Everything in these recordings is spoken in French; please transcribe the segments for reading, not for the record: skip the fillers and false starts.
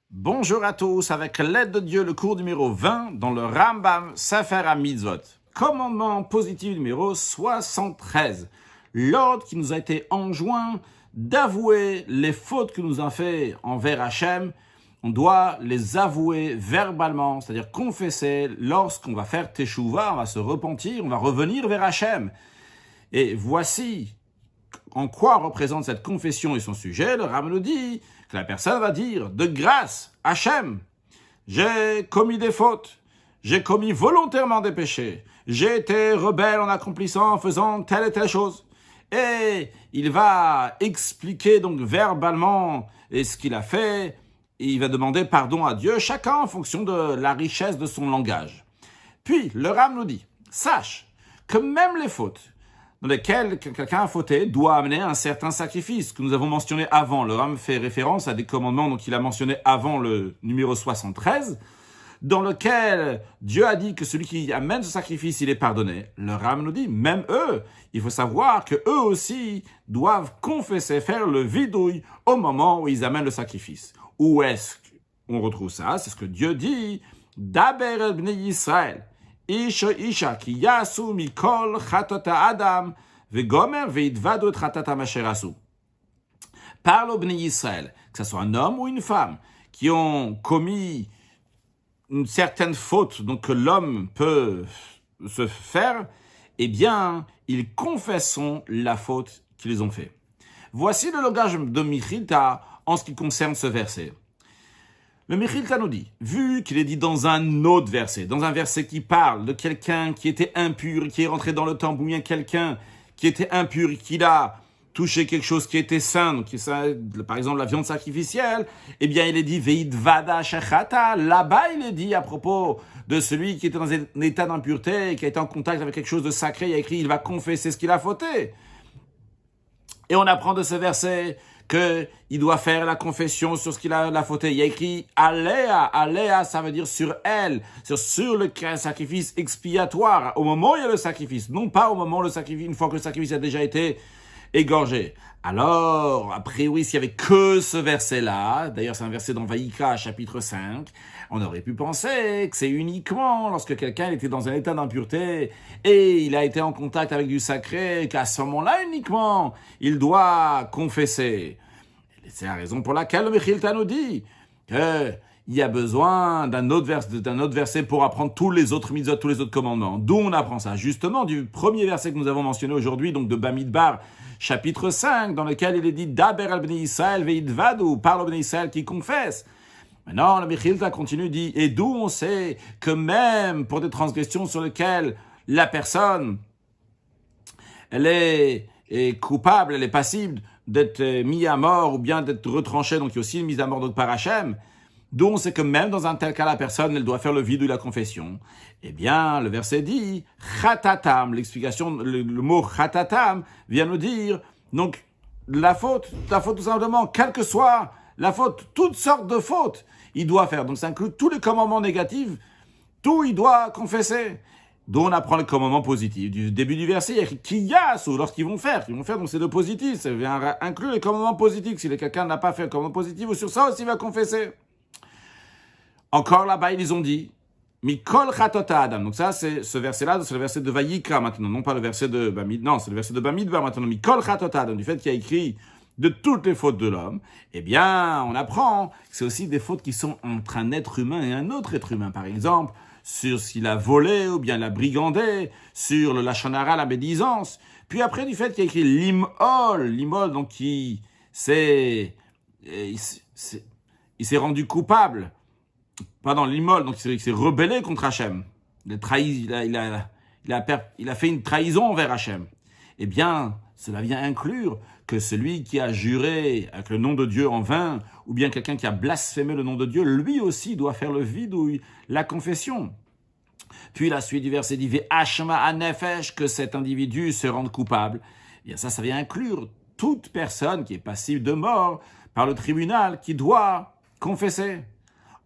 Bonjour à tous, avec l'aide de Dieu, le cours numéro 20 dans le Rambam Sefer HaMitzvot. Commandement positif numéro 73. L'ordre qui nous a été enjoint d'avouer les fautes que nous avons fait envers Hachem. On doit les avouer verbalement, c'est-à-dire confesser lorsqu'on va faire Teshuvah, on va se repentir, on va revenir vers Hachem. Et voici en quoi représente cette confession et son sujet. Le Rambam nous dit que la personne va dire de grâce, Hachem, j'ai commis des fautes, j'ai commis volontairement des péchés, j'ai été rebelle en accomplissant, en faisant telle et telle chose. Et il va expliquer donc verbalement ce qu'il a fait, et il va demander pardon à Dieu, chacun en fonction de la richesse de son langage. Puis le Rambam nous dit, sache que même les fautes dans lesquels quelqu'un a fauté doit amener un certain sacrifice que nous avons mentionné avant. Le Rambam fait référence à des commandements donc il a mentionné avant le numéro 73, dans lequel Dieu a dit que celui qui amène ce sacrifice, il est pardonné. Le Rambam nous dit, même eux, il faut savoir que eux aussi doivent confesser, faire le vidouille au moment où ils amènent le sacrifice. Où est-ce qu'on retrouve ça? C'est ce que Dieu dit, Daber el bnei Yisrael. Isha ki yasu mikol chatota adam vegomer veidvadu et chatata masher asu. Parle au Bnei Israël, que ce soit un homme ou une femme, qui ont commis une certaine faute, donc que l'homme peut se faire, eh bien, ils confesseront la faute qu'ils ont fait. Voici le langage de Mechilta en ce qui concerne ce verset. Le Mechilta nous dit, vu qu'il est dit dans un autre verset, dans un verset qui parle de quelqu'un qui était impur, qui est rentré dans le temple, ou bien quelqu'un qui était impur et qui a touché quelque chose qui était saint, donc par exemple la viande sacrificielle, eh bien il est dit veidvada shechata. Là-bas il est dit à propos de celui qui était dans un état d'impureté, qui a été en contact avec quelque chose de sacré, il y a écrit il va confesser ce qu'il a fauté. Et on apprend de ce verset qu'il doit faire la confession sur ce qu'il a fauté. Il y a écrit Aléa, ça veut dire sur elle, sur le sacrifice expiatoire, au moment où il y a le sacrifice, non pas au moment où le sacrifice, une fois que le sacrifice a déjà été égorgé. Alors, a priori, s'il n'y avait que ce verset-là, d'ailleurs c'est un verset dans Vaïkra, chapitre 5, on aurait pu penser que c'est uniquement lorsque quelqu'un était dans un état d'impureté et il a été en contact avec du sacré, qu'à ce moment-là uniquement, il doit confesser. Et c'est la raison pour laquelle le Mechilta nous dit qu'il y a besoin d'un autre verset pour apprendre tous les autres mitzvot, tous les autres commandements. D'où on apprend ça? Justement, du premier verset que nous avons mentionné aujourd'hui, donc de Bamidbar, chapitre 5, dans lequel il est dit « Daber al bnei Israël veidvadu » parle au bnei Israël qui confesse. Maintenant, le Mechilta continue, dit « Et d'où on sait que même pour des transgressions sur lesquelles la personne, elle est coupable, elle est passible d'être mise à mort ou bien d'être retranchée, donc il y a aussi une mise à mort donc par Hachem, d'où on sait que même dans un tel cas, la personne, elle doit faire le vide ou la confession. Eh bien, le verset dit « Chatatam », l'explication, le mot « Chatatam » vient nous dire, donc, la faute tout simplement, quelle que soit la faute, toutes sortes de fautes, il doit faire. Donc, ça inclut tous les commandements négatifs, tout il doit confesser. Dont on apprend les commandements positifs. Du début du verset, il y a écrit « Kiyasu », lorsqu'ils vont faire, donc c'est le positif, ça vient inclure les commandements positifs. Si quelqu'un n'a pas fait un commandement positif, ou sur ça aussi, il va confesser. Encore là-bas, ils ont dit Mikol Chatota Adam. Donc ça, c'est ce verset-là, c'est le verset de Vayikra maintenant, non pas le verset de Bamid, non, c'est le verset de Bamidbar maintenant. Mikol Chatota Adam, du fait qu'il y a écrit de toutes les fautes de l'homme. Eh bien, on apprend que c'est aussi des fautes qui sont entre un être humain et un autre être humain. Par exemple, sur s'il a volé ou bien l'a brigandé, sur le lachon hara, la médisance. Puis après, du fait qu'il y a écrit l'imol, donc il s'est rendu coupable. Pardon, l'imol, donc il s'est rebellé contre Hachem. Il a fait une trahison envers Hachem. Eh bien, cela vient inclure que celui qui a juré avec le nom de Dieu en vain, ou bien quelqu'un qui a blasphémé le nom de Dieu, lui aussi doit faire le vidouille, la confession. Puis la suite du verset dit « Ve'ashma anefesh » que cet individu se rende coupable. Eh bien ça vient inclure toute personne qui est passible de mort par le tribunal qui doit confesser.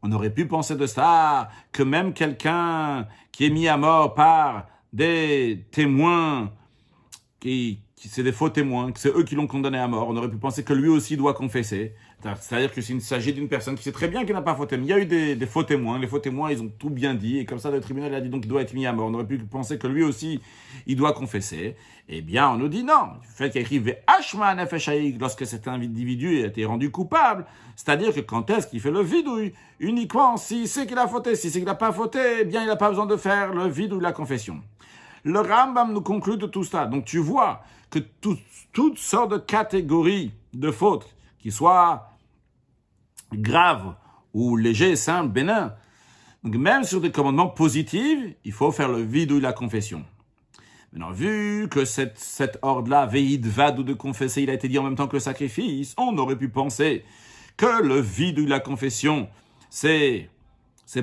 On aurait pu penser de ça que même quelqu'un qui est mis à mort par des témoins qui c'est des faux témoins, que c'est eux qui l'ont condamné à mort. On aurait pu penser que lui aussi doit confesser. C'est-à-dire qu'il s'agit d'une personne qui sait très bien qu'il n'a pas fauté. Mais il y a eu des faux témoins. Les faux témoins, ils ont tout bien dit. Et comme ça, le tribunal a dit donc qu'il doit être mis à mort. On aurait pu penser que lui aussi, il doit confesser. Eh bien, on nous dit non. Le fait qu'il écrive Hashma Nefesh Haïk lorsque cet individu a été rendu coupable, c'est-à-dire que quand est-ce qu'il fait le vidouille? Uniquement s'il sait qu'il a fauté. S'il sait qu'il n'a pas fauté, eh bien, il n'a pas besoin de faire le vidouille de la confession. Le Rambam nous conclut de tout ça. Donc, tu vois que toutes sortes de catégories de fautes, qui soient graves ou légers, simples, bénins, donc même sur des commandements positifs, il faut faire le vidouille de la confession. Maintenant, vu que cet ordre-là, veïd vadou de confesser, il a été dit en même temps que le sacrifice, on aurait pu penser que le vidouille de la confession, c'est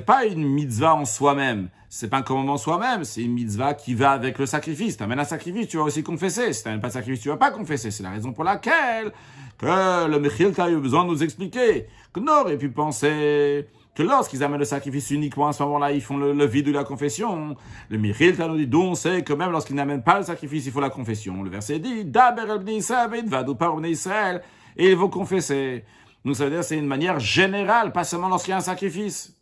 pas une mitzvah en soi-même, c'est pas un commandement en soi-même, c'est une mitzvah qui va avec le sacrifice. Tu amènes un sacrifice, tu vas aussi confesser. Si tu n'amènes pas de sacrifice, tu vas pas confesser. C'est la raison pour laquelle que le Mechilta a eu besoin de nous expliquer qu'on aurait pu penser que lorsqu'ils amènent le sacrifice uniquement à ce moment-là, ils font le vide de la confession. Le Mechilta nous dit donc c'est que même lorsqu'ils n'amènent pas le sacrifice, il faut la confession. Le verset dit Daber el bnei Israël v'idvadu par bnei Israël, et ils vont confesser. Donc ça veut dire que c'est une manière générale, pas seulement lorsqu'il y a un sacrifice.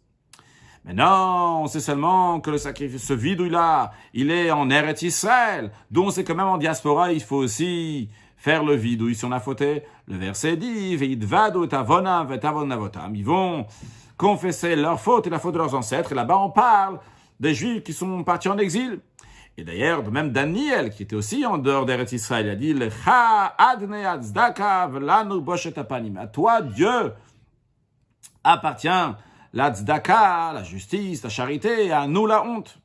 Mais non, on sait seulement que le sacrifice, ce vidouille-là, il est en Eretz Israël. Donc c'est quand même en diaspora, il faut aussi faire le vidouille si on a fauté. Le verset dit, Veidvadu et avonam vetavon avotam. Ils vont confesser leur faute et la faute de leurs ancêtres. Et là-bas, on parle des Juifs qui sont partis en exil. Et d'ailleurs, même Daniel, qui était aussi en dehors d'Eretz Israël, il a dit, Lecha adne atzdaka v'lanu boshet apanim. À toi, Dieu, appartient la tzedaka, la justice, la charité, et à nous la honte.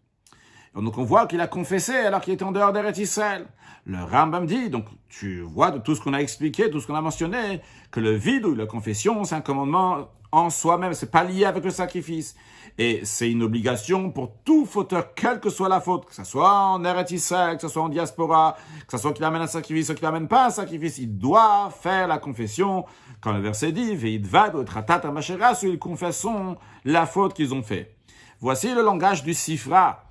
Et donc on voit qu'il a confessé alors qu'il était en dehors d'Eretz Israël. Le Rambam dit, donc tu vois de tout ce qu'on a expliqué, tout ce qu'on a mentionné, que le vidouille, la confession, c'est un commandement en soi-même, c'est pas lié avec le sacrifice. Et c'est une obligation pour tout fauteur, quelle que soit la faute, que ce soit en Eretz Israël, que ce soit en diaspora, que ce soit qu'il amène un sacrifice ou qu'il amène pas un sacrifice, il doit faire la confession. Quand le verset dit, Veidvad ou tratat amacheras, où ils confessent la faute qu'ils ont fait. Voici le langage du Sifra,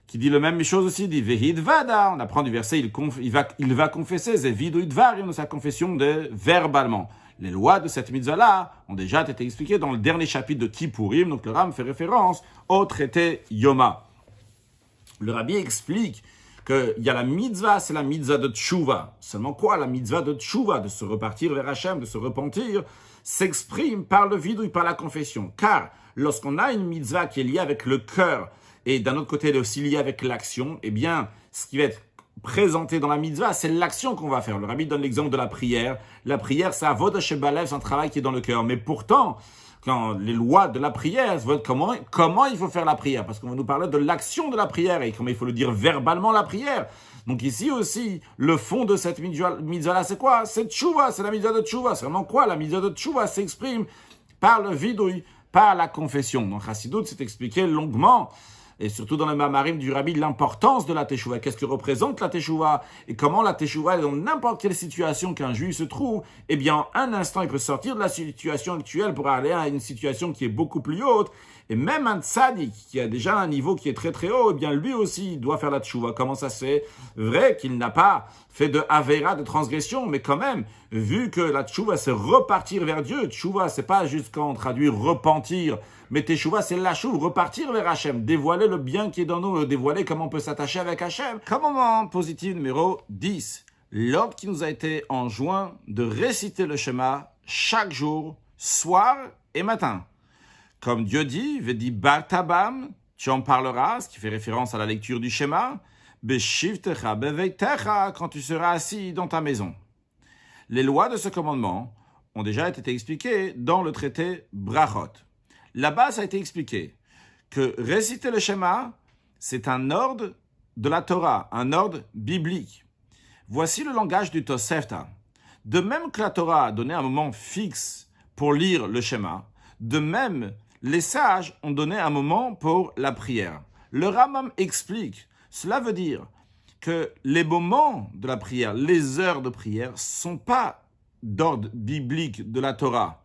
qui dit la même chose aussi, dit Veidvada. On apprend du verset, il va confesser, Zevidu idvar, sa confession de verbalement. Les lois de cette mitzvah-là ont déjà été expliquées dans le dernier chapitre de Kippourim, donc le Ram fait référence au traité Yoma. Le Rabbi explique qu'il y a la mitzvah, c'est la mitzvah de Tshuva. Seulement quoi? La mitzvah de Tshuva, de se repartir vers Hachem, de se repentir, s'exprime par le vidouille, par la confession. Car lorsqu'on a une mitzvah qui est liée avec le cœur, et d'un autre côté elle est aussi liée avec l'action, eh bien, ce qui va être présenté dans la mitzvah, c'est l'action qu'on va faire. Le Rabbi donne l'exemple de la prière. La prière, c'est avoda shebalev, c'est un travail qui est dans le cœur. Mais pourtant, quand les lois de la prière, comment il faut faire la prière, parce qu'on va nous parler de l'action de la prière et comment il faut le dire verbalement la prière. Donc ici aussi, le fond de cette mitzvah-là, c'est quoi? C'est tchouva, c'est la mitzvah de tchouva. C'est vraiment quoi? La mitzvah de tchouva s'exprime par le vidouille, par la confession. Donc Chassidut s'est expliqué longuement, et surtout dans le Mamarim du Rabbi, l'importance de la Teshuvah. Qu'est-ce que représente la Teshuvah et comment la Teshuvah, dans n'importe quelle situation qu'un juif se trouve, eh bien, un instant, il peut sortir de la situation actuelle pour aller à une situation qui est beaucoup plus haute. Et même un tzaddik qui a déjà un niveau qui est très très haut, eh bien, lui aussi, il doit faire la Teshuvah. Comment ça se fait? Vrai qu'il n'a pas fait de Avera, de transgression, mais quand même, vu que la Teshuvah, c'est repartir vers Dieu. Teshuvah, c'est pas juste quand on traduit repentir, mais Teshuvah, c'est lâchou, repartir vers Hachem, dévoiler le bien qui est dans nous, dévoiler comment on peut s'attacher avec Hachem. Commandement positif numéro 10. L'ordre qui nous a été enjoint de réciter le Shema chaque jour, soir et matin. Comme Dieu dit, Vedi Bartabam, tu en parleras, ce qui fait référence à la lecture du Shema, Beshivtecha beveitecha, quand tu seras assis dans ta maison. Les lois de ce commandement ont déjà été expliquées dans le traité Brachot. Là-bas, ça a été expliqué que réciter le Shema, c'est un ordre de la Torah, un ordre biblique. Voici le langage du Tosefta. De même que la Torah a donné un moment fixe pour lire le Shema, de même, les sages ont donné un moment pour la prière. Le Rambam explique, cela veut dire que les moments de la prière, les heures de prière, ne sont pas d'ordre biblique de la Torah.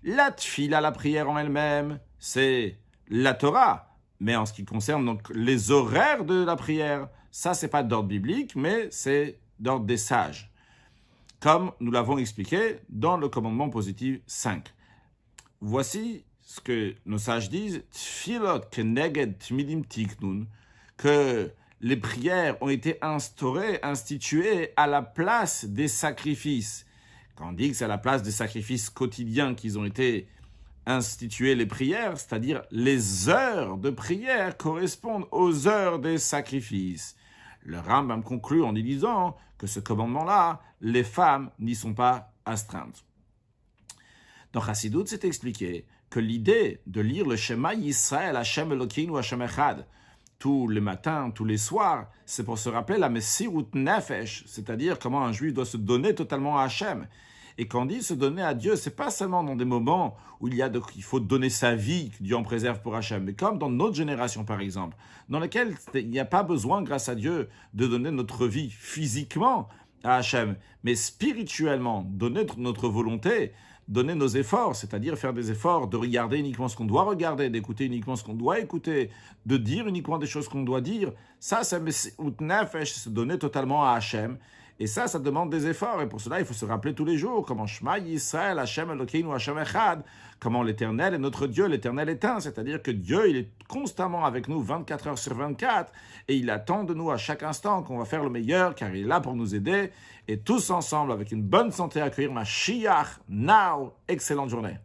La tfila, la prière en elle-même, c'est la Torah. Mais en ce qui concerne donc les horaires de la prière, ça, c'est pas d'ordre biblique, mais c'est d'ordre des sages, comme nous l'avons expliqué dans le commandement positif 5. Voici ce que nos sages disent, Tfilot keneged tmidim tiknun, que les prières ont été instituées à la place des sacrifices. Quand on dit que c'est à la place des sacrifices quotidiens qu'ils ont été institués les prières, c'est-à-dire les heures de prière correspondent aux heures des sacrifices. Le Rambam conclut en y disant que ce commandement-là, les femmes n'y sont pas astreintes. Dans Chassidut, c'est expliqué que l'idée de lire le Shema Yisrael, Hashem Elokeinu, Hashem Echad, tous les matins, tous les soirs, c'est pour se rappeler la Messirut Nefesh, c'est-à-dire comment un juif doit se donner totalement à Hashem. Et quand on dit se donner à Dieu, c'est pas seulement dans des moments où il faut donner sa vie, que Dieu en préserve pour Hachem, mais comme dans notre génération par exemple, dans laquelle il n'y a pas besoin, grâce à Dieu, de donner notre vie physiquement à Hachem, mais spirituellement, donner notre volonté, donner nos efforts, c'est-à-dire faire des efforts de regarder uniquement ce qu'on doit regarder, d'écouter uniquement ce qu'on doit écouter, de dire uniquement des choses qu'on doit dire, ça c'est se donner totalement à Hachem. Et ça demande des efforts. Et pour cela, il faut se rappeler tous les jours comment Shema Yisrael, Hashem Elokeinu, Hashem Echad, comment l'Éternel est notre Dieu, l'Éternel est un. C'est-à-dire que Dieu, il est constamment avec nous 24 heures sur 24 et il attend de nous à chaque instant qu'on va faire le meilleur car il est là pour nous aider. Et tous ensemble, avec une bonne santé, accueillir Mashiach now. Excellente journée.